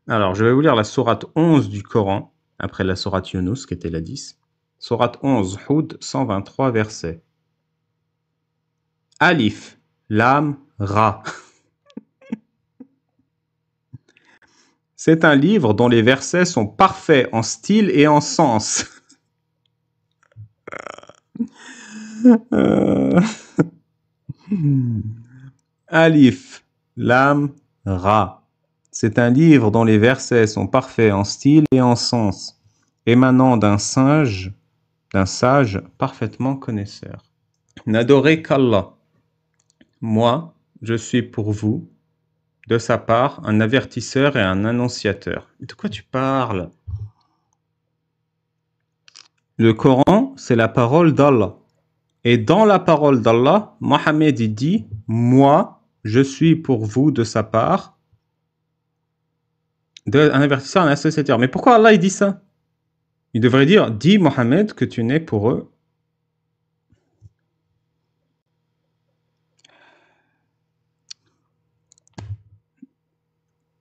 Alors, je vais vous lire la sourate 11 du Coran, après la sourate Yunus, qui était la 10. Sourate 11, Hud, 123 versets. Alif, Lam, Ra. C'est un livre dont les versets sont parfaits en style et en sens. Alif, Lam, Ra. C'est un livre dont les versets sont parfaits en style et en sens, émanant d'un sage parfaitement connaisseur. N'adorez qu'Allah. Moi, je suis pour vous, de sa part, un avertisseur et un annonciateur. De quoi tu parles? Le Coran, c'est la parole d'Allah. Et dans la parole d'Allah, Mohammed dit « Moi, je suis pour vous de sa part, un avertisseur, un associateur. » Mais pourquoi Allah il dit ça? Il devrait dire « Dis Mohammed que tu n'es pour eux. »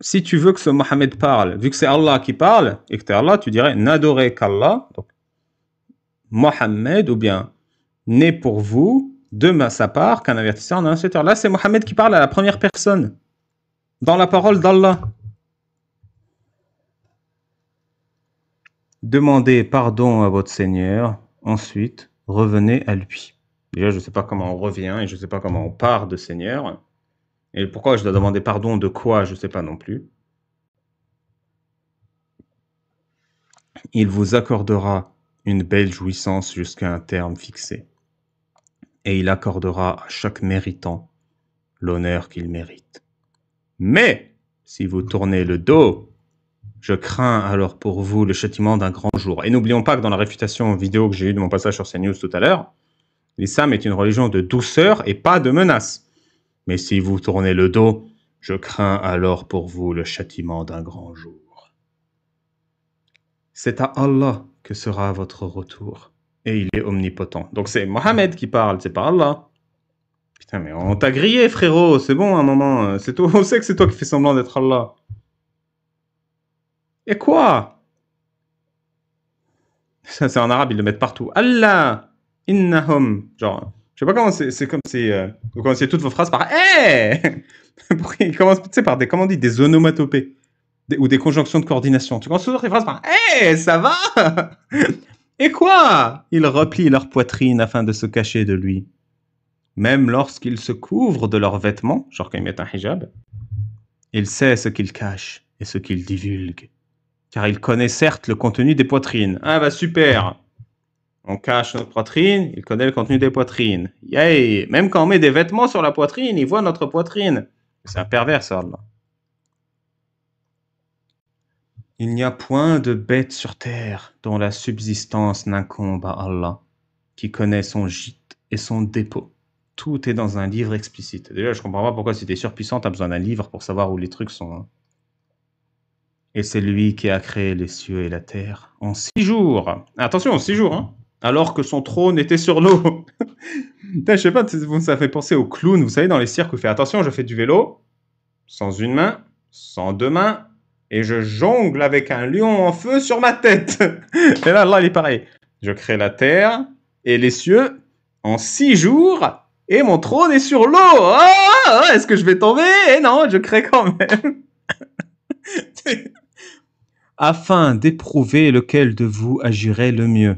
Si tu veux que ce Mohammed parle, vu que c'est Allah qui parle, et que tu es Allah, tu dirais « N'adorez qu'Allah. » Donc, Mohammed, ou bien « N'est pour vous de sa part qu'un avertisseur, un annonciateur. » Là, c'est Mohammed qui parle à la première personne, dans la parole d'Allah. Demandez pardon à votre Seigneur, ensuite revenez à lui. Déjà, je ne sais pas comment on revient et je ne sais pas comment on part de Seigneur. Et pourquoi je dois demander pardon de quoi, je ne sais pas non plus. Il vous accordera une belle jouissance jusqu'à un terme fixé. Et il accordera à chaque méritant l'honneur qu'il mérite. Mais, si vous tournez le dos, je crains alors pour vous le châtiment d'un grand jour. Et n'oublions pas que dans la réfutation vidéo que j'ai eue de mon passage sur CNews tout à l'heure, l'islam est une religion de douceur et pas de menace. Mais si vous tournez le dos, je crains alors pour vous le châtiment d'un grand jour. C'est à Allah que sera votre retour. Et il est omnipotent. Donc c'est Mohammed qui parle, c'est pas Allah. Putain, mais on t'a grillé, frérot. C'est bon, un moment. C'est toi, on sait que c'est toi qui fais semblant d'être Allah. Et quoi? Ça, c'est en arabe, ils le mettent partout. Allah, innahum. Genre, je sais pas comment c'est comme si vous commencez toutes vos phrases par hey. Ils commencent, tu sais, par des, comment on dit, des onomatopées ou des conjonctions de coordination. Tu commences toujours les phrases par hey, ça va? Et quoi? Ils replient leur poitrine afin de se cacher de lui. Même lorsqu'ils se couvrent de leurs vêtements, genre quand ils mettent un hijab, il sait ce qu'ils cachent et ce qu'ils divulguent. Car il connaît certes le contenu des poitrines. Ah bah super! On cache notre poitrine, il connaît le contenu des poitrines. Yay! Même quand on met des vêtements sur la poitrine, il voit notre poitrine. C'est un pervers, ça, Allah. Il n'y a point de bête sur terre dont la subsistance n'incombe à Allah, qui connaît son gîte et son dépôt. Tout est dans un livre explicite. Déjà, je comprends pas pourquoi si t'es surpuissant, t'as besoin d'un livre pour savoir où les trucs sont. Hein. Et c'est lui qui a créé les cieux et la terre en 6 jours. Attention, 6 jours, hein. Alors que son trône était sur l'eau. Je sais pas, ça fait penser au clown, vous savez, dans les cirques, où il fait attention, je fais du vélo, sans une main, sans deux mains, et je jongle avec un lion en feu sur ma tête. Et là, il est pareil. Je crée la terre et les cieux en 6 jours, et mon trône est sur l'eau. Oh, est-ce que je vais tomber? Et non, je crée quand même. Afin d'éprouver lequel de vous agirait le mieux.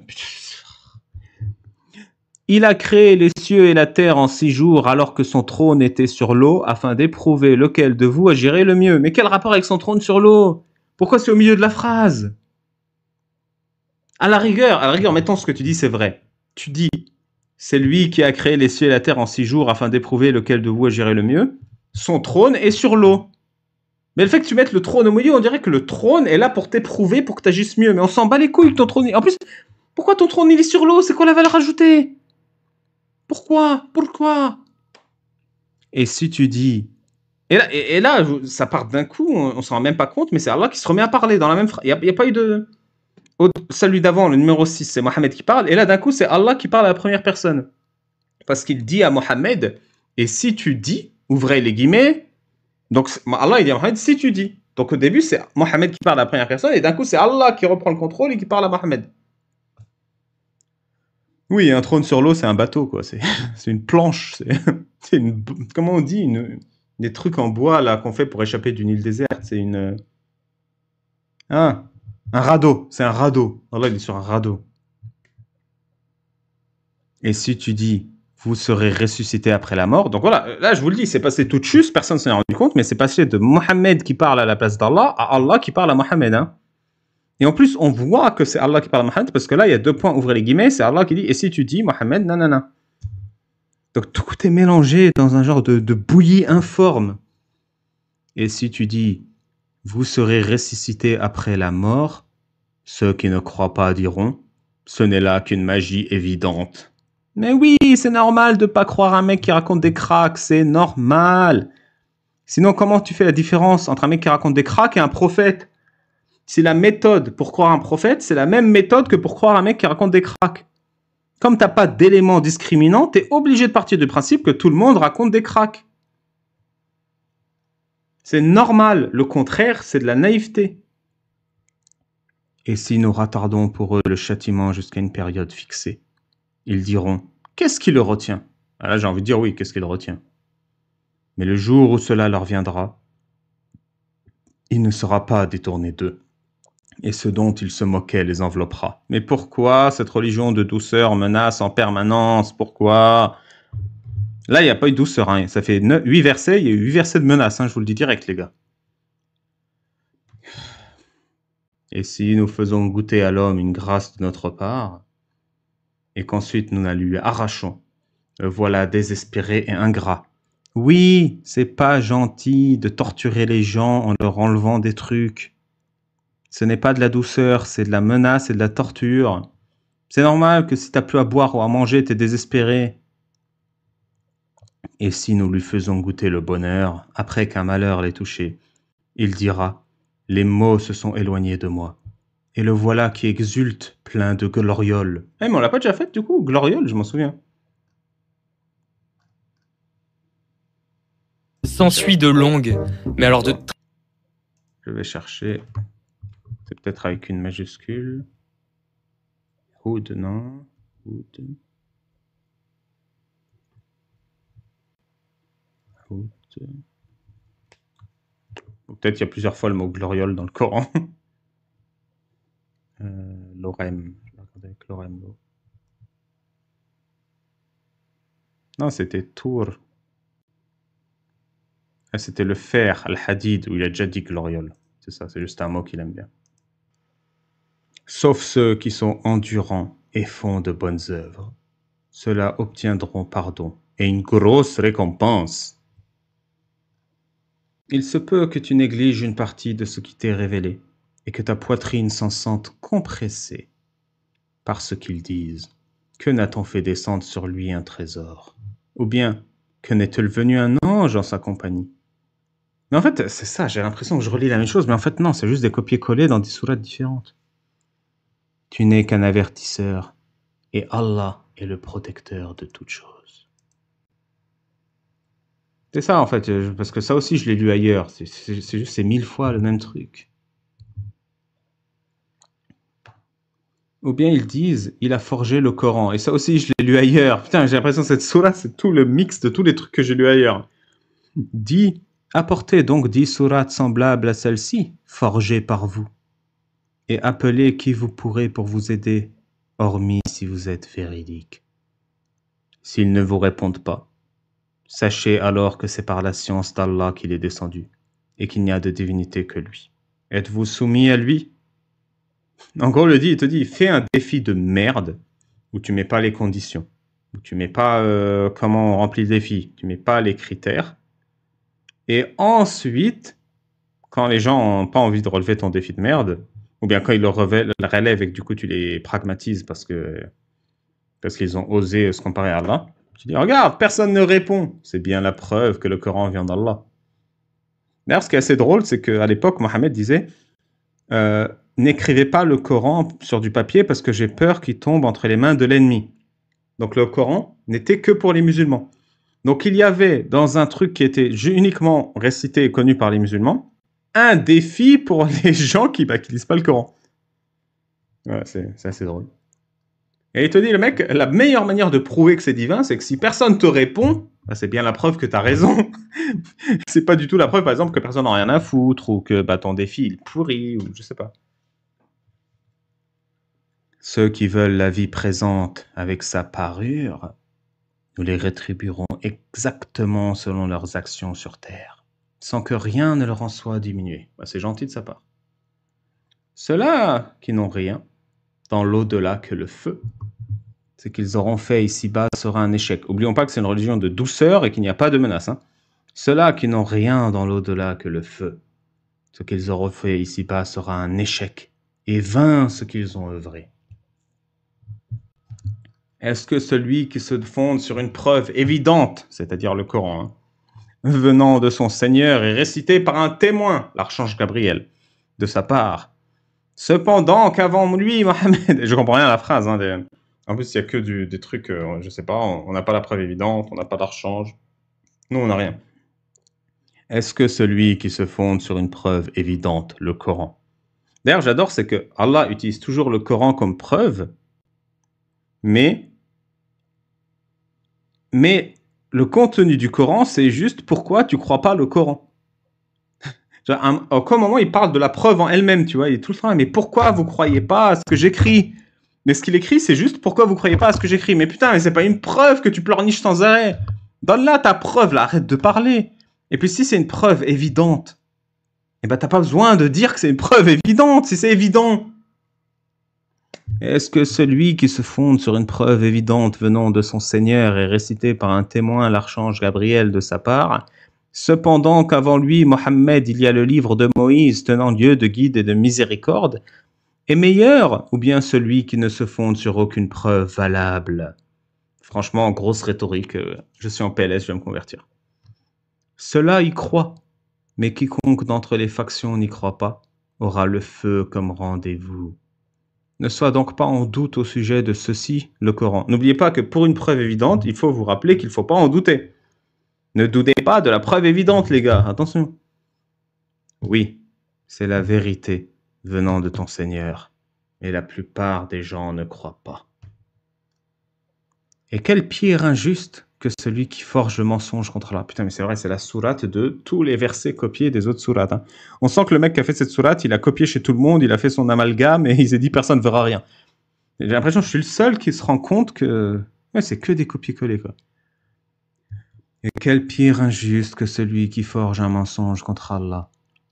Il a créé les cieux et la terre en 6 jours alors que son trône était sur l'eau, afin d'éprouver lequel de vous agirait le mieux. Mais quel rapport avec son trône sur l'eau? Pourquoi c'est au milieu de la phrase? À la rigueur, mettons ce que tu dis, c'est vrai. Tu dis, c'est lui qui a créé les cieux et la terre en 6 jours afin d'éprouver lequel de vous agirait le mieux. Son trône est sur l'eau. Mais le fait que tu mettes le trône au milieu, on dirait que le trône est là pour t'éprouver, pour que tu agisses mieux. Mais on s'en bat les couilles que ton trône... En plus, pourquoi ton trône il est sur l'eau? C'est quoi la valeur ajoutée? Pourquoi? Et si tu dis... Et là, ça part d'un coup, on s'en rend même pas compte, mais c'est Allah qui se remet à parler dans la même phrase. Il n'y a pas eu de... Celui d'avant, le numéro 6, c'est Mohammed qui parle, et là d'un coup, c'est Allah qui parle à la première personne. Parce qu'il dit à Mohammed, et si tu dis, ouvrez les guillemets, donc Allah il dit à Mohammed, si tu dis. Donc au début, c'est Mohammed qui parle à la première personne, et d'un coup, c'est Allah qui reprend le contrôle et qui parle à Mohammed. Oui, un trône sur l'eau, c'est un bateau, quoi. C'est une planche. C'est une... Comment on dit des trucs en bois, là, qu'on fait pour échapper d'une île déserte. C'est une... Ah, un radeau. C'est un radeau. Allah, il est sur un radeau. Et si tu dis, vous serez ressuscité après la mort. Donc voilà, là, je vous le dis, c'est passé tout juste, personne ne s'en est rendu compte, mais c'est passé de Mohammed qui parle à la place d'Allah à Allah qui parle à Mohammed, hein. Et en plus, on voit que c'est Allah qui parle à Mohammed, parce que là, il y a 2 points, ouvrez les guillemets, c'est Allah qui dit, et si tu dis, Mohammed, nanana. Donc tout est mélangé dans un genre de bouillie informe. Et si tu dis, vous serez ressuscité après la mort, ceux qui ne croient pas diront, ce n'est là qu'une magie évidente. Mais oui, c'est normal de ne pas croire un mec qui raconte des cracks, c'est normal. Sinon, comment tu fais la différence entre un mec qui raconte des cracks et un prophète? Si la méthode pour croire un prophète, c'est la même méthode que pour croire un mec qui raconte des cracks. Comme tu n'as pas d'éléments discriminants, tu es obligé de partir du principe que tout le monde raconte des cracks. C'est normal. Le contraire, c'est de la naïveté. Et si nous retardons pour eux le châtiment jusqu'à une période fixée, ils diront, qu'est-ce qui le retient? Ah là, j'ai envie de dire oui, qu'est-ce qui le retient? Mais le jour où cela leur viendra, il ne sera pas détourné d'eux. Et ce dont ils se moquaient les enveloppera. Mais pourquoi cette religion de douceur menace en permanence? Pourquoi? Là, il n'y a pas eu de douceur. Hein. Ça fait 8 versets, il y a eu 8 versets de menace, hein, je vous le dis direct, les gars. Et si nous faisons goûter à l'homme une grâce de notre part, et qu'ensuite nous la lui arrachons, le voilà désespéré et ingrat. Oui, c'est pas gentil de torturer les gens en leur enlevant des trucs. Ce n'est pas de la douceur, c'est de la menace et de la torture. C'est normal que si t'as plus à boire ou à manger, t'es désespéré. Et si nous lui faisons goûter le bonheur, après qu'un malheur l'ait touché, il dira, les maux se sont éloignés de moi. Et le voilà qui exulte, plein de glorioles. Eh, mais on l'a pas déjà fait, du coup, gloriole, je m'en souviens. S'ensuit de longues, mais alors de... Je vais chercher. C'est peut-être avec une majuscule. Hood, non. Hood. Hood. Peut-être il y a plusieurs fois le mot gloriole dans le Coran. Lorem. Je vais regarder avec Lorem. Non, c'était Tour. Ah, c'était le fer, al-hadid, où il a déjà dit gloriole. C'est ça, c'est juste un mot qu'il aime bien. Sauf ceux qui sont endurants et font de bonnes œuvres. Ceux-là obtiendront pardon et une grosse récompense. Il se peut que tu négliges une partie de ce qui t'est révélé et que ta poitrine s'en sente compressée par ce qu'ils disent. Que n'a-t-on fait descendre sur lui un trésor? Ou bien, que n'est-il venu un ange en sa compagnie? Mais en fait, c'est ça, j'ai l'impression que je relis la même chose, mais en fait non, c'est juste des copier-coller dans des sourates différentes. Tu n'es qu'un avertisseur, et Allah est le protecteur de toutes choses. C'est ça en fait, parce que ça aussi je l'ai lu ailleurs, c'est juste c'est 1000 fois le même truc. Ou bien ils disent, il a forgé le Coran, et ça aussi je l'ai lu ailleurs. Putain, j'ai l'impression que cette sourate, c'est tout le mix de tous les trucs que j'ai lu ailleurs. Dit, apportez donc 10 sourates semblables à celle-ci, forgées par vous, et appelez qui vous pourrez pour vous aider, hormis si vous êtes véridique. S'ils ne vous répondent pas, sachez alors que c'est par la science d'Allah qu'il est descendu, et qu'il n'y a de divinité que lui. Êtes-vous soumis à lui? En gros, il te dit, fais un défi de merde, où tu mets pas les conditions, où tu mets pas comment on remplit le défi, tu mets pas les critères, et ensuite, quand les gens n'ont pas envie de relever ton défi de merde, ou bien quand ils le relèvent et que du coup tu les pragmatises parce qu'ils ont osé se comparer à Allah, tu dis, regarde, personne ne répond. C'est bien la preuve que le Coran vient d'Allah. D'ailleurs, ce qui est assez drôle, c'est qu'à l'époque, Mohammed disait, n'écrivez pas le Coran sur du papier parce que j'ai peur qu'il tombe entre les mains de l'ennemi. Donc le Coran n'était que pour les musulmans. Donc il y avait dans un truc qui était uniquement récité et connu par les musulmans, un défi pour les gens qui lisent pas le Coran. Voilà, c'est assez drôle. Et il te dit, le mec, la meilleure manière de prouver que c'est divin, c'est que si personne te répond, bah, c'est bien la preuve que tu as raison. C'est pas du tout la preuve, par exemple, que personne n'a rien à foutre, ou que ton défi il est pourri, ou je sais pas. Ceux qui veulent la vie présente avec sa parure, nous les rétribuerons exactement selon leurs actions sur terre, sans que rien ne leur en soit diminué. Bah, c'est gentil de sa part. Ceux-là qui n'ont rien dans l'au-delà que le feu, ce qu'ils auront fait ici-bas sera un échec. Oublions pas que c'est une religion de douceur et qu'il n'y a pas de menace. Hein. Ceux-là qui n'ont rien dans l'au-delà que le feu, ce qu'ils auront fait ici-bas sera un échec, et vain ce qu'ils ont œuvré. Est-ce que celui qui se fonde sur une preuve évidente, c'est-à-dire le Coran, hein, venant de son Seigneur et récité par un témoin, l'archange Gabriel, de sa part, cependant qu'avant lui, Mohammed, je comprends rien à la phrase, hein, en plus il n'y a que des trucs, je sais pas, on n'a pas la preuve évidente, on n'a pas d'archange, nous on n'a rien. Est-ce que celui qui se fonde sur une preuve évidente, le Coran, d'ailleurs j'adore, c'est que Allah utilise toujours le Coran comme preuve, mais le contenu du Coran, c'est juste pourquoi tu crois pas le Coran. À aucun moment, il parle de la preuve en elle-même, tu vois. Il est tout le temps, mais pourquoi vous croyez pas à ce que j'écris? Mais ce qu'il écrit, c'est juste pourquoi vous croyez pas à ce que j'écris. Mais putain, mais c'est pas une preuve que tu pleurniches sans arrêt. Donne là ta preuve, là, arrête de parler. Et puis si c'est une preuve évidente, eh ben t'as pas besoin de dire que c'est une preuve évidente, si c'est évident. Est-ce que celui qui se fonde sur une preuve évidente venant de son Seigneur et récitée par un témoin, l'archange Gabriel, de sa part, cependant qu'avant lui, Mohammed, il y a le livre de Moïse tenant lieu de guide et de miséricorde, est meilleur, ou bien celui qui ne se fonde sur aucune preuve valable? Franchement, grosse rhétorique, je suis en PLS, je vais me convertir. Cela y croit, mais quiconque d'entre les factions n'y croit pas aura le feu comme rendez-vous. Ne sois donc pas en doute au sujet de ceci, le Coran. N'oubliez pas que pour une preuve évidente, il faut vous rappeler qu'il ne faut pas en douter. Ne doutez pas de la preuve évidente, les gars, attention. Oui, c'est la vérité venant de ton Seigneur, et la plupart des gens ne croient pas. Et quel pire injuste que celui qui forge le mensonge contre Allah. Putain, mais c'est vrai, c'est la sourate de tous les versets copiés des autres sourates. Hein. On sent que le mec qui a fait cette sourate, il a copié chez tout le monde, il a fait son amalgame et il s'est dit personne ne verra rien. J'ai l'impression que je suis le seul qui se rend compte que ouais, c'est que des copier-coller, quoi. Et quel pire injuste que celui qui forge un mensonge contre Allah.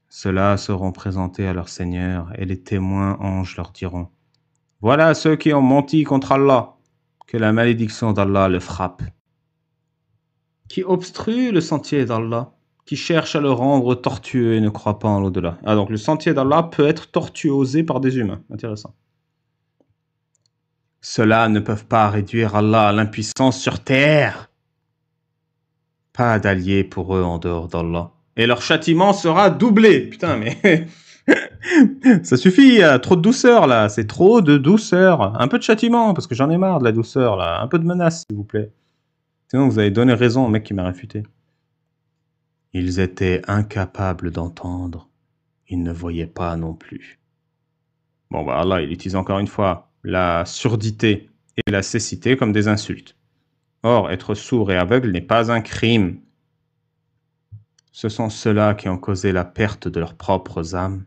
Ceux-là seront présentés à leur Seigneur et les témoins anges leur diront: voilà ceux qui ont menti contre Allah, que la malédiction d'Allah le frappe. Qui obstrue le sentier d'Allah, qui cherche à le rendre tortueux et ne croit pas en l'au-delà. Ah, donc le sentier d'Allah peut être tortuosé par des humains. Intéressant. Ceux-là ne peuvent pas réduire Allah à l'impuissance sur terre. Pas d'alliés pour eux en dehors d'Allah. Et leur châtiment sera doublé. Putain, mais... ça suffit, trop de douceur, là. C'est trop de douceur. Un peu de châtiment, parce que j'en ai marre de la douceur, là. Un peu de menace, s'il vous plaît. Sinon, vous avez donné raison au mec qui m'a réfuté. Ils étaient incapables d'entendre. Ils ne voyaient pas non plus. Bon, bah Allah, il utilise encore une fois la surdité et la cécité comme des insultes. Or, être sourd et aveugle n'est pas un crime. Ce sont ceux-là qui ont causé la perte de leurs propres âmes.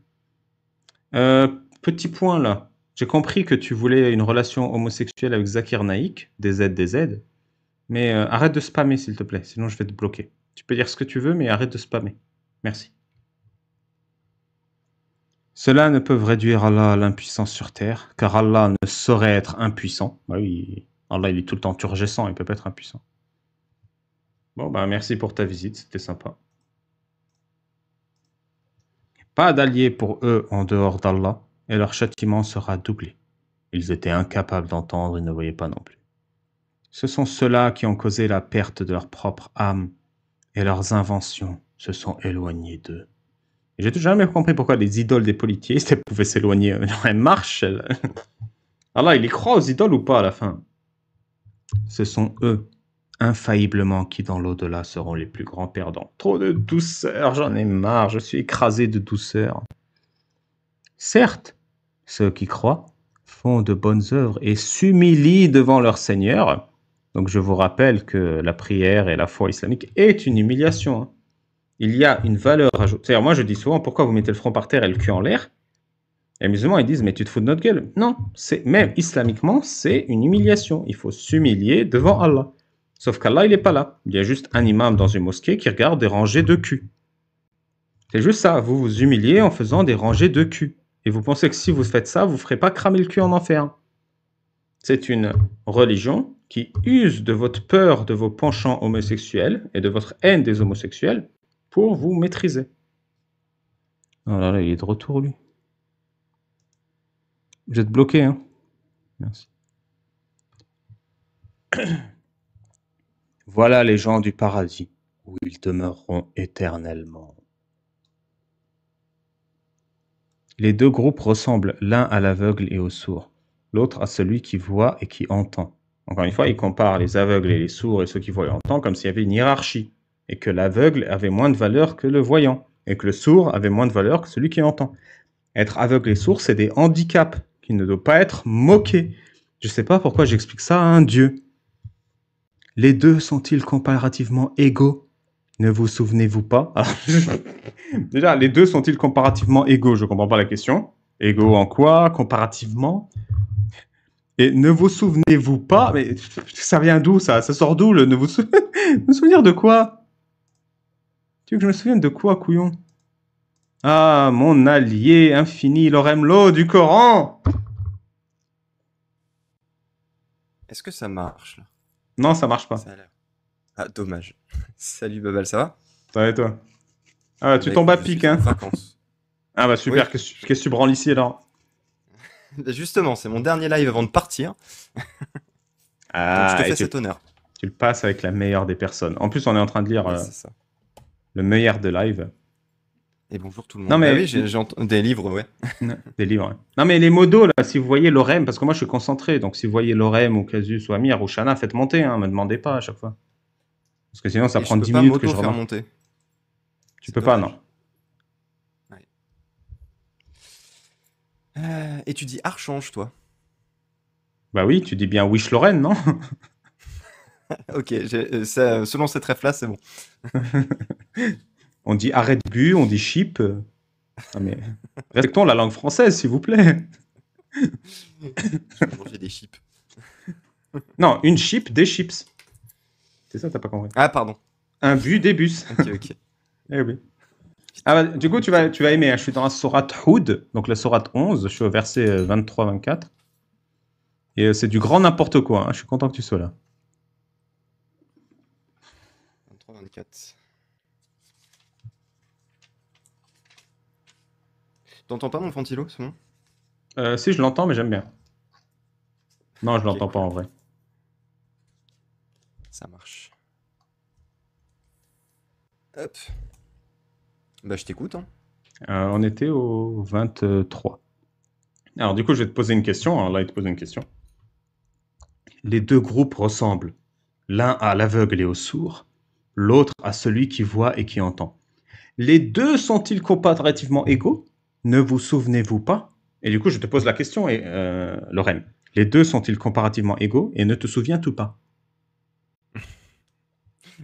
Petit point là. J'ai compris que tu voulais une relation homosexuelle avec Zakir Naik, DZ. Mais arrête de spammer, s'il te plaît, sinon je vais te bloquer. Tu peux dire ce que tu veux, mais arrête de spammer. Merci. Ceux-là ne peuvent réduire Allah à l'impuissance sur terre, car Allah ne saurait être impuissant. Bah oui, Allah il est tout le temps turgescent, il ne peut pas être impuissant. Bon, bah merci pour ta visite, c'était sympa. Pas d'alliés pour eux en dehors d'Allah, et leur châtiment sera doublé. Ils étaient incapables d'entendre, ils ne voyaient pas non plus. Ce sont ceux-là qui ont causé la perte de leur propre âme, et leurs inventions se sont éloignées d'eux. Et j'ai jamais compris pourquoi les idoles des polythéistes pouvaient s'éloigner. Elles marchent. Allah, il y croit aux idoles ou pas à la fin? Ce sont eux, infailliblement qui dans l'au-delà seront les plus grands perdants. Trop de douceur, j'en ai marre, je suis écrasé de douceur. Certes, ceux qui croient font de bonnes œuvres et s'humilient devant leur Seigneur. Donc je vous rappelle que la prière et la foi islamique est une humiliation. Hein. Il y a une valeur ajoutée. C'est-à-dire, moi je dis souvent, pourquoi vous mettez le front par terre et le cul en l'air? Et les musulmans, ils disent, mais tu te fous de notre gueule. Non, même islamiquement, c'est une humiliation. Il faut s'humilier devant Allah. Sauf qu'Allah, il n'est pas là. Il y a juste un imam dans une mosquée qui regarde des rangées de cul. C'est juste ça, vous vous humiliez en faisant des rangées de cul. Et vous pensez que si vous faites ça, vous ne ferez pas cramer le cul en enfer. C'est une religion qui use de votre peur de vos penchants homosexuels et de votre haine des homosexuels pour vous maîtriser. Oh là là, il est de retour, lui. Vous êtes bloqué, hein? Merci. Voilà les gens du paradis, où ils demeureront éternellement. Les deux groupes ressemblent l'un à l'aveugle et au sourd, l'autre à celui qui voit et qui entend. Encore une fois, il compare les aveugles et les sourds et ceux qui voient et entendent comme s'il y avait une hiérarchie, et que l'aveugle avait moins de valeur que le voyant, et que le sourd avait moins de valeur que celui qui entend. Être aveugle et sourd, c'est des handicaps qui ne doivent pas être moqués. Je ne sais pas pourquoi j'explique ça à un dieu. Les deux sont-ils comparativement égaux? Ne vous souvenez-vous pas? Déjà, les deux sont-ils comparativement égaux? Je ne comprends pas la question. Égaux en quoi? Comparativement? Et ne vous souvenez-vous pas? Mais ça vient d'où ça? Ça sort d'où le ne vous souvenir de quoi? Tu veux que je me souvienne de quoi, couillon? Ah, mon allié infini, l'oremlo du Coran! Est-ce que ça marche là? Non, ça marche pas. Ça a l'air. Ah, dommage. Salut Babal, ça va? Ça va et toi? Ah, tu tombes à pic, hein? Vacances. Ah bah super, Oui. qu'est-ce que tu branles ici alors? Justement, c'est mon dernier live avant de partir. Ah, donc je te et fais cet honneur. tu le passes avec la meilleure des personnes. En plus, on est en train de lire Oui, c'est ça. le meilleur de live. Et bonjour tout le monde. Non, mais- Bah oui, j'ai des livres, ouais. Des livres. Ouais. Non mais les modos là, si vous voyez l'orem, parce que moi je suis concentré, donc si vous voyez l'orem ou Casus ou Amir ou Shana, faites monter, hein, me demandez pas à chaque fois. Parce que sinon ça Et prend je 10 peux pas minutes que je m'auto-faire remarque. monter. Tu C'est peux pas, dommage. non. Et tu dis Archange, toi? Bah oui, tu dis bien Wish Lorraine, non? Ok, selon cette ref-là, c'est bon. On dit arrête bu, on dit chip. Ah, mais respectons la langue française, s'il vous plaît. Je vais manger des chips. Non, une chip, des chips. C'est ça, t'as pas compris. Ah, pardon. Un but, des bus. Ok. Eh oui. Ah bah, du coup, tu vas aimer. Hein. Je suis dans la sourate Hud, donc la sourate 11. Je suis au verset 23-24. Et c'est du grand n'importe quoi. Hein. Je suis content que tu sois là. 23-24. T'entends pas mon ventilo, c'est bon? Si, je l'entends, mais j'aime bien. Non, je l'entends Ok, pas cool. en vrai. Ça marche. Hop. Bah, je t'écoute, hein. On était au 23. Alors, du coup, je vais te poser une question. Alors là, il te pose une question. Les deux groupes ressemblent. L'un à l'aveugle et au sourd, l'autre à celui qui voit et qui entend. Les deux sont-ils comparativement égaux? Ne vous souvenez-vous pas? Et du coup, je te pose la question, Lorraine. Les deux sont-ils comparativement égaux et ne te souviens-tu pas?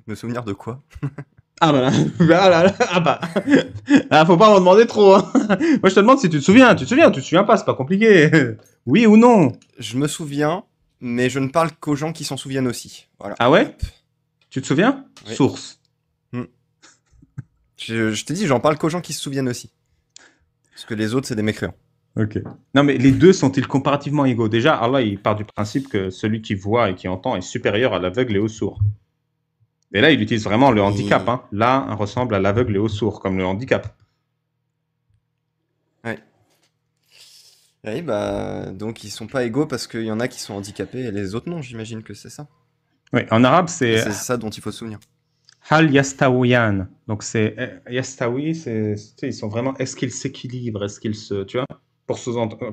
Me souvenir de quoi? Ah bah, ah bah. Ah, faut pas m'en demander trop. Hein. Moi, je te demande si tu te souviens. Tu te souviens pas, c'est pas compliqué. Oui ou non? Je me souviens, mais je ne parle qu'aux gens qui s'en souviennent aussi. Voilà. Ah ouais? Hop. Tu te souviens? Oui. Source. Je t'ai dit, j'en parle qu'aux gens qui se souviennent aussi. Parce que les autres, c'est des mécréants. Ok. Non, mais les deux sont-ils comparativement égaux? Déjà, Allah, il part du principe que celui qui voit et qui entend est supérieur à l'aveugle et au sourd. Et là, il utilise vraiment le handicap. Hein. Là, on ressemble à l'aveugle et au sourd, comme le handicap. Ouais. Oui, bah, donc ils sont pas égaux parce qu'il y en a qui sont handicapés et les autres non, j'imagine que c'est ça. Oui, en arabe, Et c'est c'est ça dont il faut se souvenir. Hal yastawiyan. Donc, c'est yastawi, c'est, tu sais, ils sont vraiment, est-ce qu'ils s'équilibrent? Est-ce qu'ils se, tu vois, pour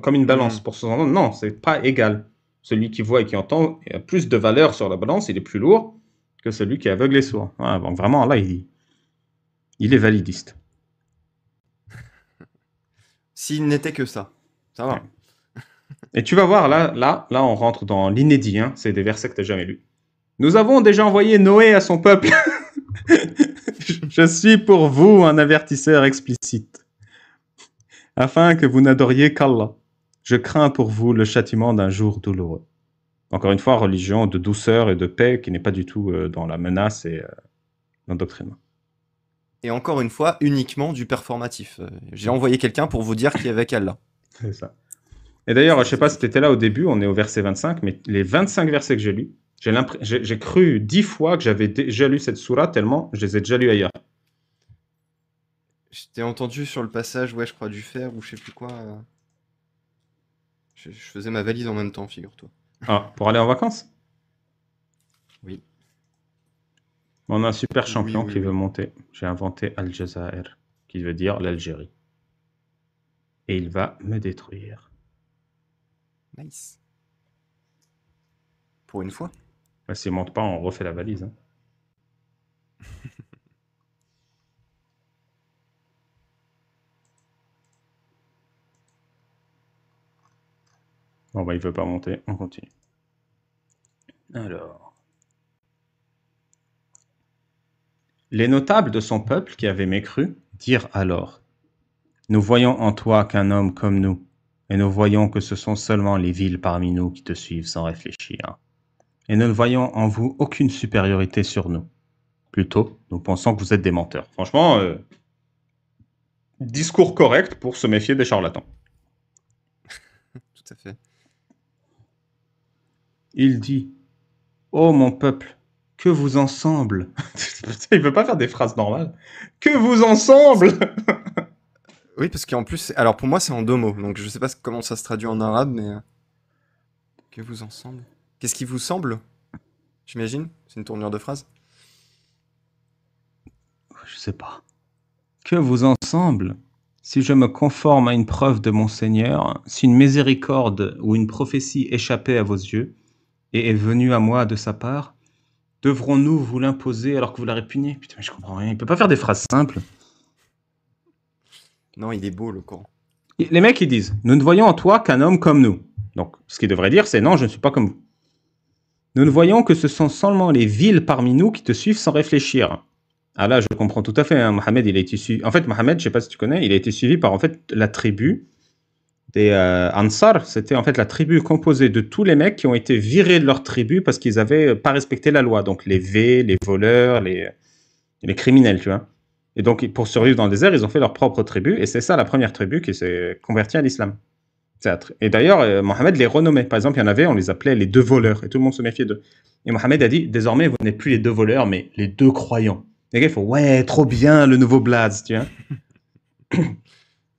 comme une balance, pour sous-entendre, non, c'est pas égal. Celui qui voit et qui entend a plus de valeur sur la balance, il est plus lourd. que celui qui est aveugle et sourd. Voilà, donc vraiment, là, il est validiste. S'il n'était que ça. Ça va. Ouais. Et tu vas voir, là, on rentre dans l'inédit. Hein, c'est des versets que tu n'as jamais lus. Nous avons déjà envoyé Noé à son peuple. Je suis pour vous un avertisseur explicite, afin que vous n'adoriez qu'Allah. Je crains pour vous le châtiment d'un jour douloureux. Encore une fois, religion de douceur et de paix qui n'est pas du tout dans la menace et l'endoctrinement. Et encore une fois, uniquement du performatif. J'ai envoyé quelqu'un pour vous dire qu'il y avait qu'Allah. C'est ça. Et d'ailleurs, je ne sais pas si tu étais là au début, on est au verset 25, mais les 25 versets que j'ai lus, j'ai cru 10 fois que j'avais déjà lu cette sourate tellement je les ai déjà lus ailleurs. Je t'ai entendu sur le passage, ouais, je crois, du fer ou je sais plus quoi. Je faisais ma valise en même temps, figure-toi. Ah, pour aller en vacances? Oui. On a un super champion Oui, qui oui. veut monter. J'ai inventé Al-Jazair, qui veut dire l'Algérie. Et il va me détruire. Nice. Pour une fois. Bah, s'il monte pas, on refait la valise. Hein. Bon, bah, il veut pas monter, on continue. Alors. Les notables de son peuple qui avaient mécru dirent alors: Nous voyons en toi qu'un homme comme nous, et nous voyons que ce sont seulement les villes parmi nous qui te suivent sans réfléchir. Et nous ne voyons en vous aucune supériorité sur nous. Plutôt, nous pensons que vous êtes des menteurs. Franchement, discours correct pour se méfier des charlatans. Tout à fait. Il dit: Ô mon peuple, que vous ensemble. Il veut pas faire des phrases normales. Que vous ensemble. Oui, parce qu'en plus, alors pour moi, c'est en deux mots. Donc je sais pas comment ça se traduit en arabe, mais. Que vous ensemble. Qu'est-ce qui vous semble? J'imagine? C'est une tournure de phrase? Je sais pas. Que vous ensemble, si je me conforme à une preuve de mon Seigneur, si une miséricorde ou une prophétie échappait à vos yeux et est venue à moi de sa part, devrons-nous vous l'imposer alors que vous la répugnez? Putain, mais je comprends rien. Il peut pas faire des phrases simples. Non, il est beau, le Coran. Les mecs, ils disent: Nous ne voyons en toi qu'un homme comme nous. Donc, ce qu'ils devraient dire, c'est: Non, je ne suis pas comme vous. Nous ne voyons que ce sont seulement les villes parmi nous qui te suivent sans réfléchir. Ah là, je comprends tout à fait. Hein. Mohamed, il a été suivi. En fait, Mohamed, je sais pas si tu connais, il a été suivi par en fait la tribu des Ansar. C'était en fait la tribu composée de tous les mecs qui ont été virés de leur tribu parce qu'ils avaient pas respecté la loi. Donc les les voleurs, les criminels, tu vois. Et donc pour survivre dans le désert, ils ont fait leur propre tribu. Et c'est ça la première tribu qui s'est convertie à l'islam. Et d'ailleurs, Mohamed les renommait. Par exemple, il y en avait, on les appelait les deux voleurs. Et tout le monde se méfiait d'eux. Et Mohamed a dit: Désormais, vous n'êtes plus les deux voleurs, mais les deux croyants. Les gars, il faut: Ouais, trop bien le nouveau Blaze, tu vois.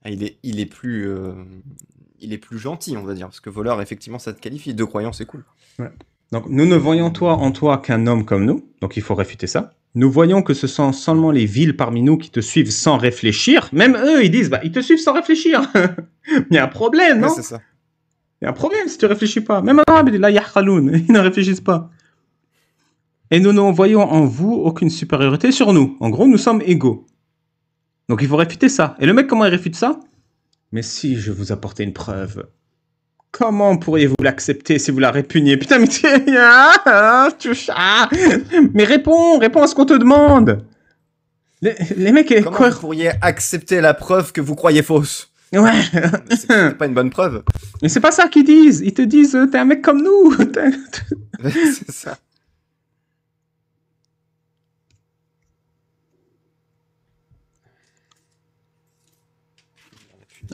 Ah, il est plus gentil, on va dire. Parce que voleur, effectivement, ça te qualifie. Deux croyants, c'est cool. Ouais. Donc, nous ne voyons en toi qu'un homme comme nous. Donc, il faut réfuter ça. Nous voyons que ce sont seulement les villes parmi nous qui te suivent sans réfléchir. Même eux, ils disent: Bah, ils te suivent sans réfléchir. Il y a un problème, non? Ouais, c'est ça. Il y a un problème si tu réfléchis pas. Même un arabe, il dit là, ils ne réfléchissent pas. Et nous ne voyons en vous aucune supériorité sur nous. En gros, nous sommes égaux. Donc il faut réfuter ça. Et le mec, comment il réfute ça? Mais si je vous apportais une preuve, comment pourriez-vous l'accepter si vous la répugnez? Putain, mais mais réponds à ce qu'on te demande. Les mecs, Comment quoi? vous pourriez accepter la preuve que vous croyez fausse? Ouais. C'est pas une bonne preuve. Mais c'est pas ça qu'ils disent. Ils te disent: T'es un mec comme nous. C'est ça.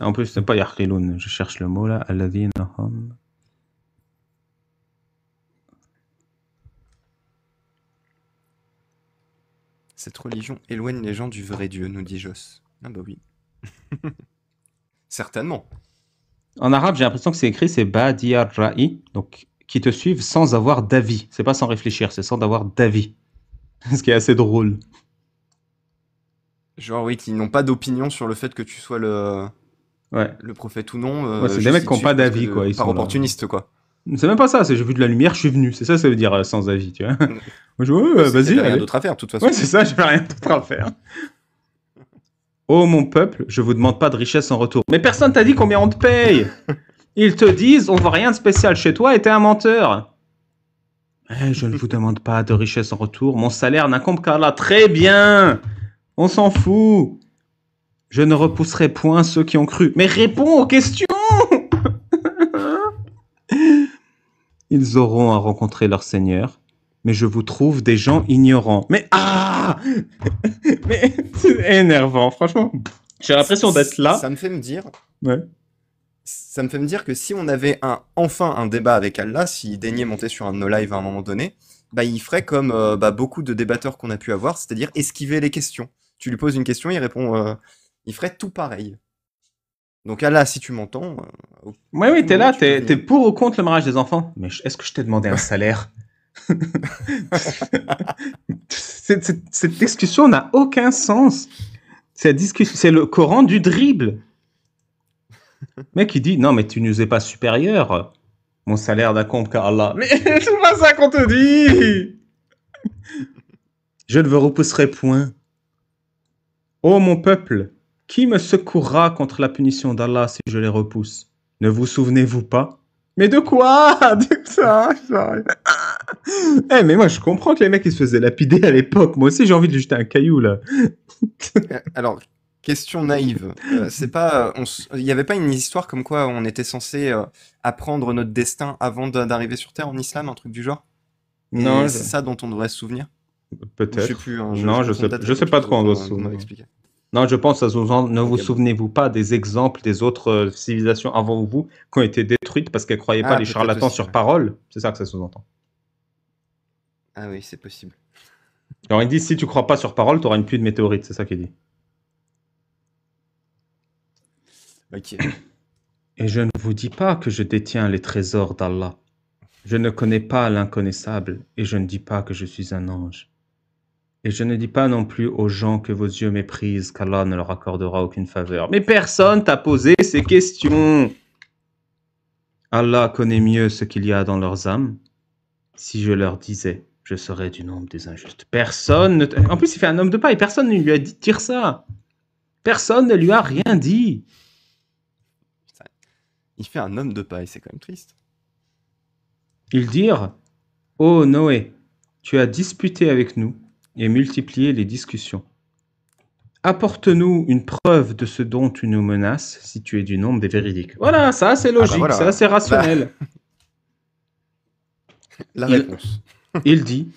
En plus, c'est pas Yarqiloun. Je cherche le mot là. Alladhina hum. Cette religion éloigne les gens du vrai Dieu, nous dit Joss. Ah bah oui. Certainement. En arabe, j'ai l'impression que c'est écrit, c'est Badiyar Ra'i, donc qui te suivent sans avoir d'avis. C'est pas sans réfléchir, c'est sans avoir d'avis. Ce qui est assez drôle. Genre oui, qui n'ont pas d'opinion sur le fait que tu sois Ouais. le prophète ou non. Ouais, c'est des juste mecs ils qui n'ont te pas suivent parce d'avis, que quoi. Ils par sont là. opportuniste, quoi. C'est même pas ça, c'est j'ai vu de la lumière, je suis venu. C'est ça veut dire sans avis, tu vois. Moi, je Oui, ouais, c'est qu'il y vas-y, avait rien allez. d'autre à faire, de toute façon. Ouais, c'est ça, j'avais rien d'autre à faire. Ô mon peuple, je vous demande pas de richesse en retour. Mais personne t'a dit combien on te paye. Ils te disent, on voit rien de spécial chez toi et t'es un menteur. Je ne vous demande pas de richesse en retour. Mon salaire n'incombe qu'à Allah. Très bien. On s'en fout. Je ne repousserai point ceux qui ont cru. Mais réponds aux questions. Ils auront à rencontrer leur Seigneur. Mais je vous trouve des gens ignorants. Mais mais c'est énervant, franchement. J'ai l'impression d'être là. Ça me fait me dire... Ouais. Ça me fait me dire que si on avait enfin un débat avec Allah, s'il daignait monter sur un de nos lives à un moment donné, bah, il ferait comme beaucoup de débatteurs qu'on a pu avoir, c'est-à-dire esquiver les questions. Tu lui poses une question, il répond... il ferait tout pareil. Donc Allah, si tu m'entends... Oui, t'es là, t'es venir. pour ou contre le mariage des enfants. Mais est-ce que je t'ai demandé un salaire? Cette discussion n'a aucun sens. C'est le Coran du dribble. Le mec, il dit, non, mais tu nous es pas supérieur. Mon salaire n'incombe qu'à Allah. Mais c'est pas ça qu'on te dit. Je ne vous repousserai point. Ô mon peuple, qui me secourra contre la punition d'Allah si je les repousse? Ne vous souvenez-vous pas? Mais de quoi? De ça. Mais moi, je comprends que les mecs, ils se faisaient lapider à l'époque. Moi aussi, j'ai envie de lui jeter un caillou, là. Alors, question naïve. C'est pas... Il n'y avait pas une histoire comme quoi on était censé apprendre notre destin avant d'arriver sur Terre en islam, un truc du genre? Non, c'est ça dont on devrait se souvenir? peut-être. Je sais plus. Hein, non, je sais pas de quoi on doit se souvenir. Non, je pense à ce genre. Ne vous souvenez-vous pas des exemples des autres civilisations avant vous qui ont été détruites parce qu'elles ne croyaient pas les charlatans aussi, sur parole? C'est ça que ça sous-entend. Ah oui, c'est possible. Alors, il dit si tu crois pas sur parole, tu auras une pluie de météorites. C'est ça qu'il dit. Ok. Et je ne vous dis pas que je détiens les trésors d'Allah. Je ne connais pas l'inconnaissable et je ne dis pas que je suis un ange. Et je ne dis pas non plus aux gens que vos yeux méprisent qu'Allah ne leur accordera aucune faveur. Mais personne t'a posé ces questions. Allah connaît mieux ce qu'il y a dans leurs âmes. Si je leur disais, je serais du nombre des injustes. Personne ne... En plus, il fait un homme de paille. Personne ne lui a dit de dire ça. Personne ne lui a rien dit. Il fait un homme de paille, c'est quand même triste. Ils dirent, ô Noé, tu as disputé avec nous et multiplié les discussions. Apporte-nous une preuve de ce dont tu nous menaces si tu es du nombre des véridiques. Voilà, ça c'est logique, voilà. Ça c'est rationnel. La réponse. Il dit,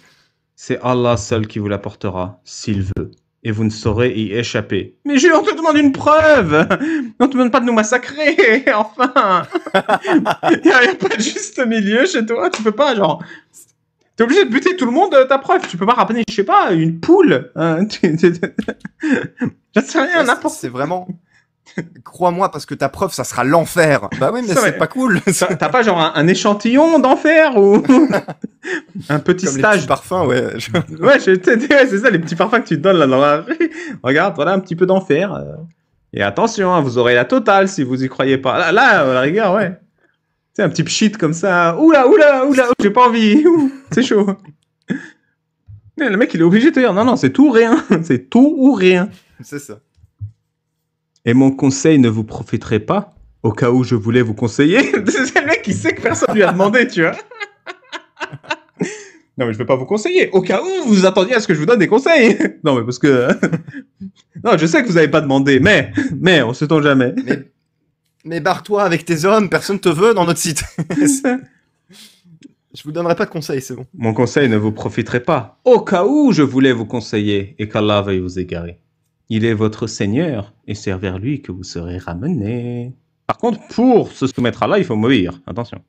c'est Allah seul qui vous l'apportera s'il veut. Et vous ne saurez y échapper. Mais on te demande une preuve. On te demande pas de nous massacrer. Enfin, il n'y a pas de juste milieu chez toi. Tu peux pas, genre... T'es obligé de buter tout le monde, ta preuve. Tu peux pas ramener, je sais pas, une poule. Hein. Je sais rien, n'importe. C'est vraiment... Crois-moi, parce que ta preuve, ça sera l'enfer. Bah oui, mais c'est pas cool. T'as pas genre un échantillon d'enfer ou un petit comme stage? Les petits parfums, ouais. Ouais, c'est ça, les petits parfums que tu te donnes là dans la rue. Regarde, voilà un petit peu d'enfer. Et attention, hein, vous aurez la totale si vous y croyez pas. Là à la rigueur, ouais. C'est un petit pchit comme ça. Oula, j'ai pas envie. C'est chaud. Mais le mec, il est obligé de te dire non, c'est tout ou rien. C'est tout ou rien. C'est ça. Et mon conseil ne vous profiterait pas au cas où je voulais vous conseiller. C'est le mec qui sait que personne lui a demandé, tu vois. Non, mais je ne vais pas vous conseiller. Au cas où vous attendiez à ce que je vous donne des conseils. Non, mais parce que... non, je sais que vous n'avez pas demandé, mais on ne sait-on jamais. Mais barre-toi avec tes hommes, personne te veut dans notre site. Je vous donnerai pas de conseils, c'est bon. Mon conseil ne vous profiterait pas. Au cas où je voulais vous conseiller et qu'Allah veuille vous égarer. Il est votre Seigneur et c'est vers lui que vous serez ramenés. Par contre, pour se soumettre à Allah, il faut m'obéir. Attention.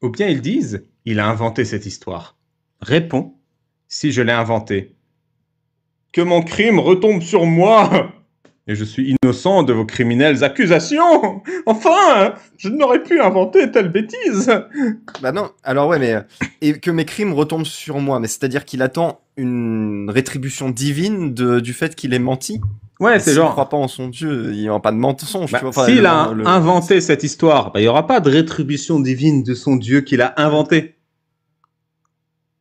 Ou bien ils disent, il a inventé cette histoire. Réponds, si je l'ai inventé. Que mon crime retombe sur moi et je suis innocent de vos criminelles accusations. Enfin, je n'aurais pu inventer telle bêtise. Bah non, alors ouais, mais... Et que mes crimes retombent sur moi, mais c'est-à-dire qu'il attend une rétribution divine du fait qu'il ait menti? Ouais, Et c'est s'il genre. croit pas en son Dieu, il n'y aura pas de mensonge, Bah, tu vois. Enfin, s'il a inventé cette histoire, bah, il n'y aura pas de rétribution divine de son Dieu qu'il a inventé.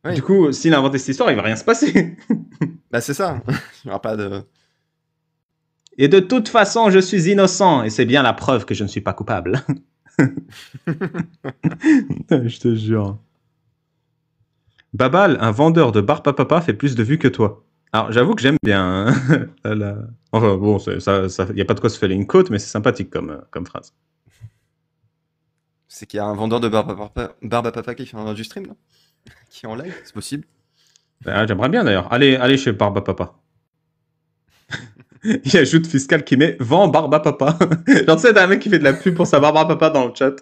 Oui. Du coup, s'il a inventé cette histoire, il va rien se passer. Bah c'est ça. Il n'y aura pas de... Et de toute façon, je suis innocent, et c'est bien la preuve que je ne suis pas coupable. Je te jure. Babal, un vendeur de barbe à papa, fait plus de vues que toi. Alors, j'avoue que j'aime bien. Hein, enfin, bon, il n'y a pas de quoi se faire une côte, mais c'est sympathique comme phrase. C'est qu'il y a un vendeur de barbe à papa qui fait du stream, là? Qui est en live, c'est possible. Ah, j'aimerais bien d'ailleurs. Allez chez Barbe à Papa. Il y a ajoute fiscal qui met vend Barbe à Papa. Genre, tu sais, t'as un mec qui fait de la pub pour sa Barbe à Papa dans le chat.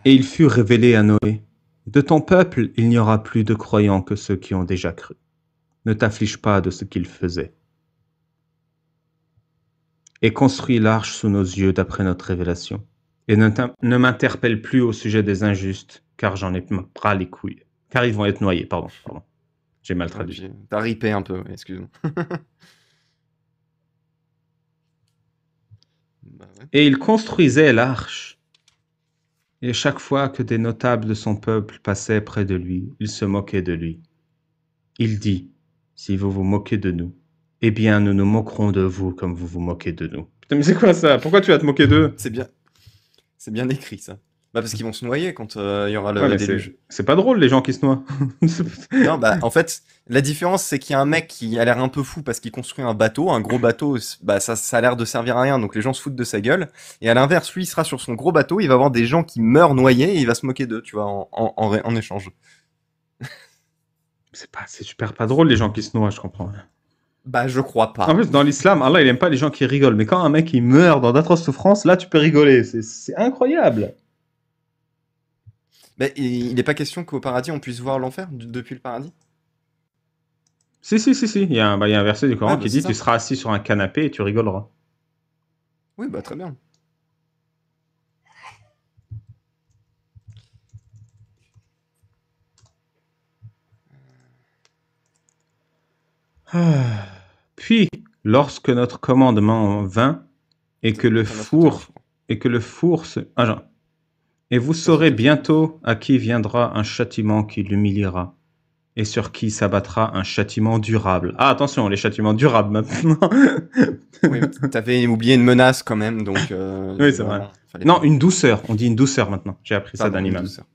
Et il fut révélé à Noé. De ton peuple, il n'y aura plus de croyants que ceux qui ont déjà cru. Ne t'afflige pas de ce qu'ils faisaient. Et construis l'arche sous nos yeux d'après notre révélation. Et ne m'interpelle plus au sujet des injustes, car j'en ai ras les couilles. Car ils vont être noyés, pardon. J'ai mal traduit. T'as ripé un peu, excuse-moi. Bah ouais. Et il construisait l'arche. Et chaque fois que des notables de son peuple passaient près de lui, il se moquait de lui. Il dit, si vous vous moquez de nous, eh bien nous nous moquerons de vous comme vous vous moquez de nous. Putain, mais c'est quoi ça? Pourquoi tu vas te moquer d'eux? C'est bien écrit, ça. Bah parce qu'ils vont se noyer quand il y aura le Ouais, mais déluge. c'est pas drôle les gens qui se noient. Non, bah en fait, la différence c'est qu'il y a un mec qui a l'air un peu fou parce qu'il construit un bateau, un gros bateau, bah ça a l'air de servir à rien, donc les gens se foutent de sa gueule. Et à l'inverse, lui, il sera sur son gros bateau, il va avoir des gens qui meurent noyés et il va se moquer d'eux, tu vois, en échange. C'est super pas drôle les gens qui se noient, je comprends. Bah je crois En pas. plus, dans l'islam, Allah il aime pas les gens qui rigolent. Mais quand un mec il meurt dans d'atroces souffrances, là tu peux rigoler. C'est incroyable. Mais il n'est pas question qu'au paradis on puisse voir l'enfer depuis le paradis? Si. Il y a un verset du Coran Ouais, bah, qui c'est dit ça. tu seras assis sur un canapé et tu rigoleras. Oui, bah très bien. Puis, lorsque notre commandement vint et que le T'en as sauté un, je four crois. Ah, genre. Et vous saurez bientôt à qui viendra un châtiment qui l'humiliera et sur qui s'abattra un châtiment durable. Ah, attention, les châtiments durables maintenant. Oui, mais t'avais oublié une menace quand même, donc Oui, c'est vrai. vraiment, fallait Non, pas. une douceur. On dit une douceur maintenant. J'ai appris ça Pardon, d'un une imam. douceur.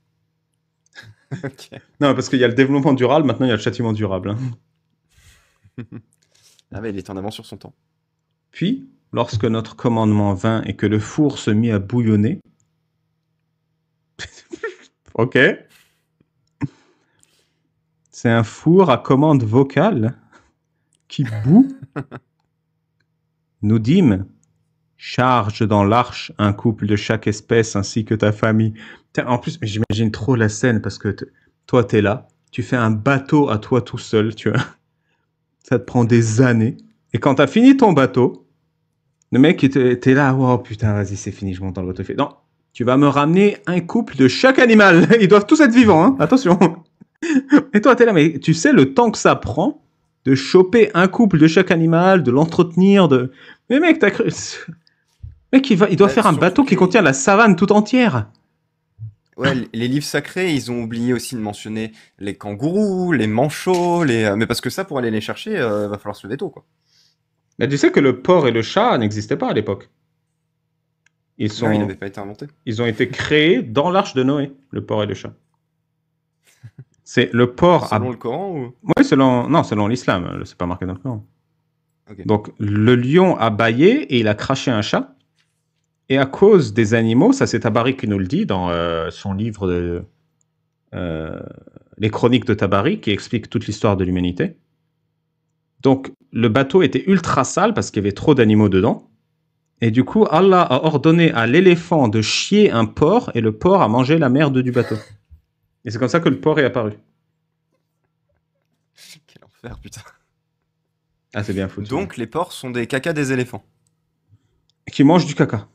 Ok. Non, parce qu'il y a le développement durable, maintenant il y a le châtiment durable. Hein. Ah ouais, il était en avance sur son temps. Puis, lorsque notre commandement vint et que le four se mit à bouillonner, ok, c'est un four à commande vocale qui bout. Nous dîmes, charge dans l'arche un couple de chaque espèce ainsi que ta famille. Putain, en plus, mais j'imagine trop la scène parce que toi, t'es là, tu fais un bateau à toi tout seul, tu vois. Ça te prend des années. Et quand t'as fini ton bateau, le mec, t'es là, oh putain, vas-y, c'est fini, je monte dans le bateau. Il fait, non, tu vas me ramener un couple de chaque animal. Ils doivent tous être vivants, hein, attention. Et toi, t'es là, mais tu sais le temps que ça prend de choper un couple de chaque animal, de l'entretenir, de... Mais mec, t'as cru... Mec, il doit Bah, faire un surtout bateau qui que contient la savane tout entière. ouais, les livres sacrés, ils ont oublié aussi de mentionner les kangourous, les manchots, mais parce que ça, pour aller les chercher, va falloir se lever tôt, quoi. Mais tu sais que le porc et le chat n'existaient pas à l'époque. Non, il n'avait pas été inventé. Ils ont été créés dans l'arche de Noé, le porc et le chat. C'est le porc... Selon le Coran ou... Oui, selon l'islam, c'est pas marqué dans le Coran. Ok. Donc, le lion a bâillé et il a craché un chat. Et à cause des animaux, ça c'est Tabari qui nous le dit dans son livre Les Chroniques de Tabari, qui explique toute l'histoire de l'humanité. Donc, le bateau était ultra sale parce qu'il y avait trop d'animaux dedans. Et du coup, Allah a ordonné à l'éléphant de chier un porc et le porc a mangé la merde du bateau. Et c'est comme ça que le porc est apparu. Quel enfer, putain. Ah, c'est bien foutu. Donc, les porcs sont des cacas des éléphants Qui mange du caca.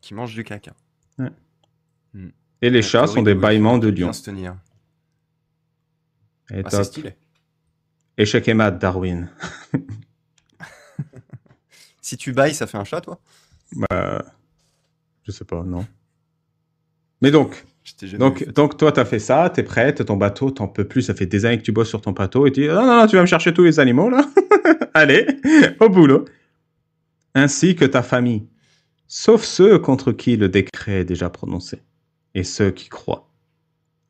qui mangent du caca. Et les La chats théorie sont des d'évolution bâillements peut de bien lions. se tenir. Et Ah, c'est top. stylé. Échec et mat, Darwin. Si tu bailles, ça fait un chat, toi? Je sais pas, non. Mais donc, Je t'ai jamais vu faire. donc toi, t'as fait ça, t'es prête, ton bateau, t'en peux plus, ça fait des années que tu bosses sur ton bateau, et tu dis, non, non, non, tu vas me chercher tous les animaux, là. Allez, au boulot. Ainsi que ta famille, sauf ceux contre qui le décret est déjà prononcé, et ceux qui croient.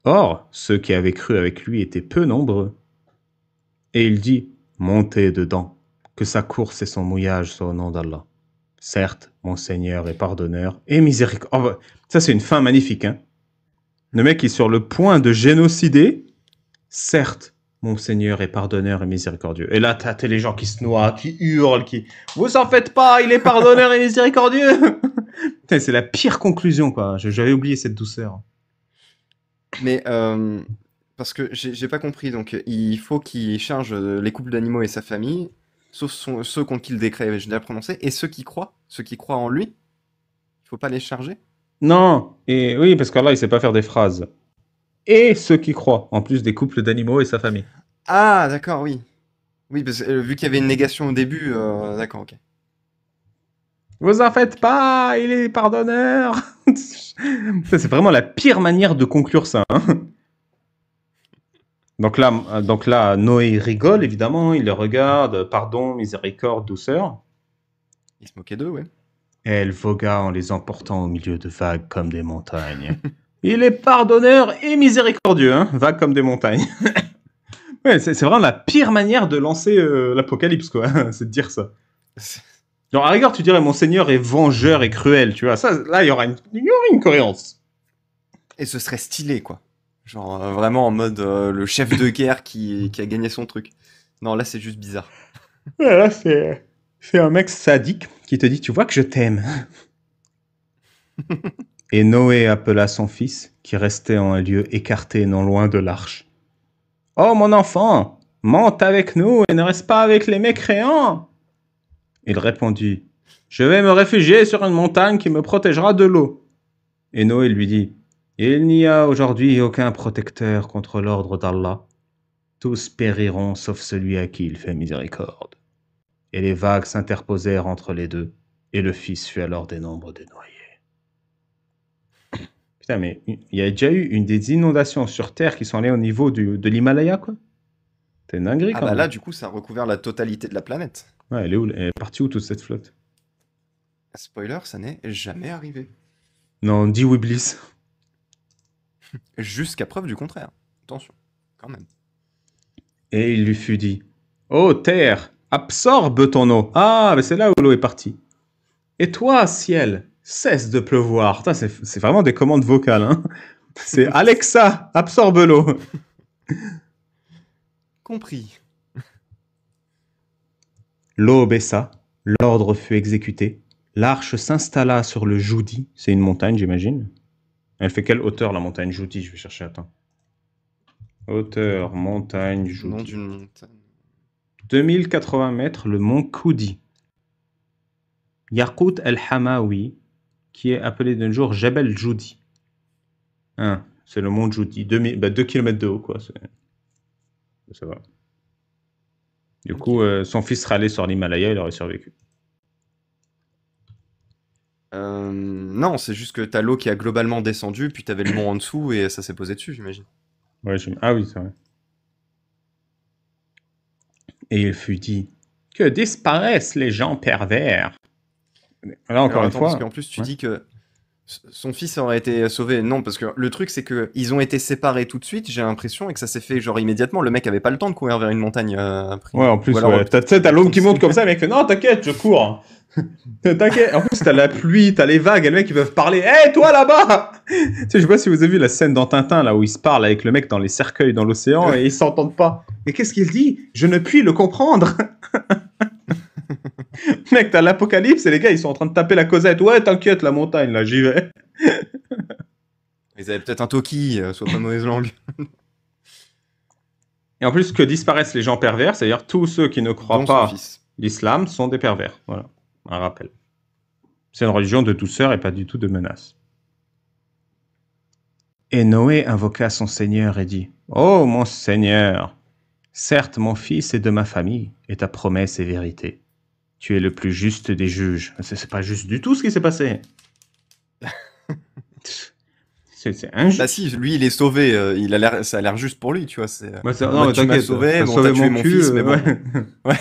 Or, ceux qui avaient cru avec lui étaient peu nombreux. Et il dit, montez dedans, que sa course et son mouillage soient au nom d'Allah. Certes, mon Seigneur est pardonneur et miséricordieux. Oh, ça, c'est une fin magnifique, hein. Le mec est sur le point de génocider. Certes, mon Seigneur est pardonneur et miséricordieux. Et là, t'as les gens qui se noient, qui hurlent, qui... Vous en faites pas, il est pardonneur et miséricordieux. Putain, c'est la pire conclusion, quoi. J'avais oublié cette douceur. Mais parce que j'ai pas compris, donc il faut qu'il charge les couples d'animaux et sa famille, sauf ceux contre qui le décret est déjà prononcé, et ceux qui croient en lui, il faut pas les charger? Non, et oui, parce qu'Allah, il sait pas faire des phrases. Et ceux qui croient, en plus des couples d'animaux et sa famille. Ah, d'accord, oui. Oui, parce que vu qu'il y avait une négation au début, d'accord, ok. Vous en faites pas, il est pardonneur. Ça, c'est vraiment la pire manière de conclure ça, hein. Donc là, Noé rigole, évidemment, il le regarde, pardon, miséricorde, douceur. Il se moquait d'eux, ouais. Et elle vogua en les emportant au milieu de vagues comme des montagnes. Il est pardonneur et miséricordieux, hein, vagues comme des montagnes. Ouais, c'est vraiment la pire manière de lancer l'apocalypse, quoi, c'est de dire ça. Genre, à rigueur, tu dirais, mon Seigneur est vengeur et cruel, tu vois. Ça, là, il y aura une cohérence. Et ce serait stylé, quoi. Genre vraiment en mode le chef de guerre qui a gagné son truc. Non, là c'est juste bizarre. Ouais, là, c'est un mec sadique qui te dit, tu vois que je t'aime. Et Noé appela son fils, qui restait en un lieu écarté non loin de l'arche. Oh, mon enfant, monte avec nous et ne reste pas avec les mécréants. Il répondit, je vais me réfugier sur une montagne qui me protégera de l'eau. Et Noé lui dit, il n'y a aujourd'hui aucun protecteur contre l'ordre d'Allah. Tous périront sauf celui à qui il fait miséricorde. Et les vagues s'interposèrent entre les deux, et le fils fut alors des nombres des noyés. Putain, mais il y a déjà eu une des inondations sur Terre qui sont allées au niveau de l'Himalaya, quoi. C'est une dinguerie, Ah quand bah même. là du coup ça a recouvert la totalité de la planète. Ouais, elle est où? Elle est partie où toute cette flotte? Spoiler, ça n'est jamais arrivé. Non, dis Wiblis. Jusqu'à preuve du contraire. Attention, quand même. Et il lui fut dit, ô terre, absorbe ton eau. Ah, mais c'est là où l'eau est partie. Et toi, ciel, cesse de pleuvoir. Putain, c'est vraiment des commandes vocales, hein. C'est Alexa, absorbe l'eau. Compris. L'eau baissa, l'ordre fut exécuté, l'arche s'installa sur le Joudi, c'est une montagne, j'imagine. Elle fait quelle hauteur, la montagne Joudi? Je vais chercher, attends. Hauteur, montagne, Nom Joudi. d'une montagne. 2080 mètres, le mont Koudi. Yaqut el-Hamawi, qui est appelé de nos jours Jebel Joudi. Hein, c'est le mont Joudi, 2 km de haut, quoi. Ça va. Du coup, son fils serait allé sur l'Himalaya, il aurait survécu. Non, c'est juste que t'as l'eau qui a globalement descendu, puis t'avais le mont en dessous et ça s'est posé dessus, j'imagine. Ouais, ah oui, c'est vrai. Et il fut dit, que disparaissent les gens pervers. Là, encore Alors une attends, fois. parce qu'en plus tu Ouais. dis que son fils aurait été sauvé. Non, parce que le truc c'est que ils ont été séparés tout de suite, j'ai l'impression, et que ça s'est fait genre immédiatement. Le mec avait pas le temps de courir vers une montagne après. Ouais, en plus, Ou alors, ouais. T'as l'homme qui monte comme ça, le mec fait non, t'inquiète, je cours. T'inquiète. En plus, t'as la pluie, t'as les vagues, et le mec, ils peuvent parler. Hé, toi là-bas. Tu sais, je sais pas si vous avez vu la scène dans Tintin, là, où il se parle avec le mec dans les cercueils dans l'océan et ils s'entendent pas. Mais qu'est-ce qu'il dit? Je ne puis le comprendre. Mec, t'as l'apocalypse et les gars, ils sont en train de taper la causette. Ouais, t'inquiète, la montagne, là, j'y vais. Ils avaient peut-être un Toki, soit pas mauvaise langue. Et en plus, que disparaissent les gens pervers, c'est-à-dire tous ceux qui ne croient Dont son pas fils. l'islam sont des pervers. Voilà, un rappel. C'est une religion de douceur et pas du tout de menace. Et Noé invoqua son Seigneur et dit, Ô mon Seigneur, certes mon fils est de ma famille, et ta promesse est vérité. Tu es le plus juste des juges. C'est pas juste du tout ce qui s'est passé. C'est injuste. Bah si, lui il est sauvé, ça a l'air juste pour lui, tu vois. C'est, Bah, en non, mode, tu m'as sauvé, bon, t'as tué mon cul, fils, mais bon. Ouais.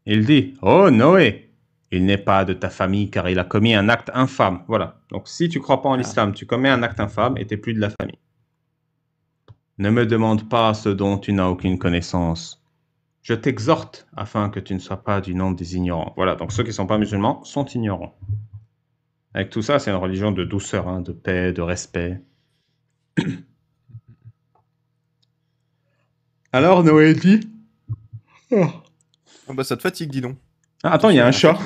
Il dit, oh Noé, il n'est pas de ta famille car il a commis un acte infâme. Voilà. Donc si tu crois pas en l'islam, tu commets un acte infâme et t'es plus de la famille. Ne me demande pas ce dont tu n'as aucune connaissance. Je t'exhorte afin que tu ne sois pas du nombre des ignorants. Voilà, donc ceux qui ne sont pas musulmans sont ignorants. Avec tout ça, c'est une religion de douceur, hein, de paix, de respect. Alors, Noé dit... Oh. Oh bah ça te fatigue, dis donc. Ah, attends, il y a un chat.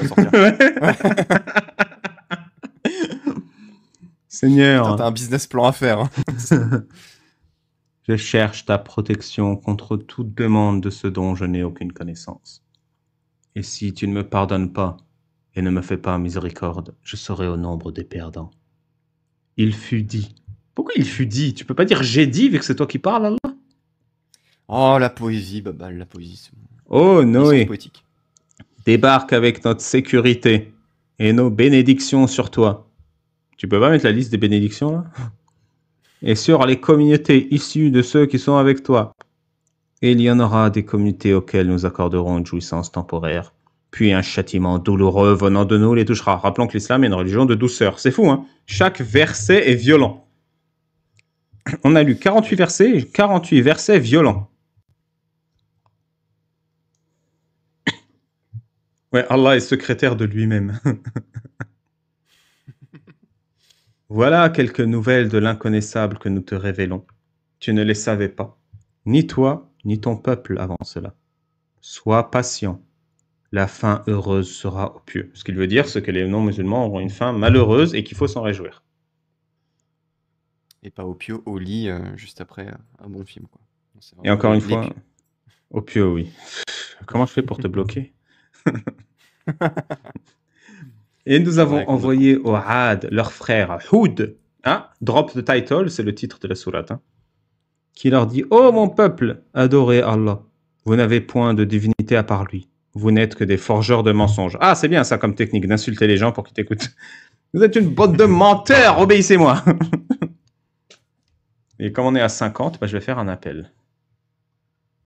Seigneur. T'as un business plan à faire. Hein. Je cherche ta protection contre toute demande de ce dont je n'ai aucune connaissance. Et si tu ne me pardonnes pas et ne me fais pas miséricorde, je serai au nombre des perdants. Il fut dit. Pourquoi il fut dit? Tu peux pas dire j'ai dit vu que c'est toi qui parles, Allah? Oh, la poésie, Babal, la poésie. C'est Oh, Noé, poétique. débarque avec notre sécurité et nos bénédictions sur toi. Tu peux pas mettre la liste des bénédictions, là? Et sur les communautés issues de ceux qui sont avec toi. Et il y en aura des communautés auxquelles nous accorderons une jouissance temporaire, puis un châtiment douloureux venant de nous les touchera. Rappelons que l'islam est une religion de douceur. C'est fou, hein? Chaque verset est violent. On a lu 48 versets, 48 versets violents. Ouais, Allah est secrétaire de lui-même. Voilà quelques nouvelles de l'inconnaissable que nous te révélons. Tu ne les savais pas, ni toi, ni ton peuple avant cela. Sois patient. La fin heureuse sera aux pieux. Ce qu'il veut dire, c'est que les non-musulmans auront une fin malheureuse et qu'il faut s'en réjouir. Et pas au pieu, au lit, juste après un bon film, quoi. Et encore une fois, au pieu, oui. Comment je fais pour te bloquer? Et nous avons envoyé au Had leur frère Houd, hein? Drop the title, c'est le titre de la sourate, hein? Qui leur dit: ô mon peuple, adorez Allah. Vous n'avez point de divinité à part lui. Vous n'êtes que des forgeurs de mensonges. Ah, c'est bien ça comme technique d'insulter les gens pour qu'ils t'écoutent. Vous êtes une bande de menteurs, obéissez-moi. Et comme on est à 50, bah, je vais faire un appel.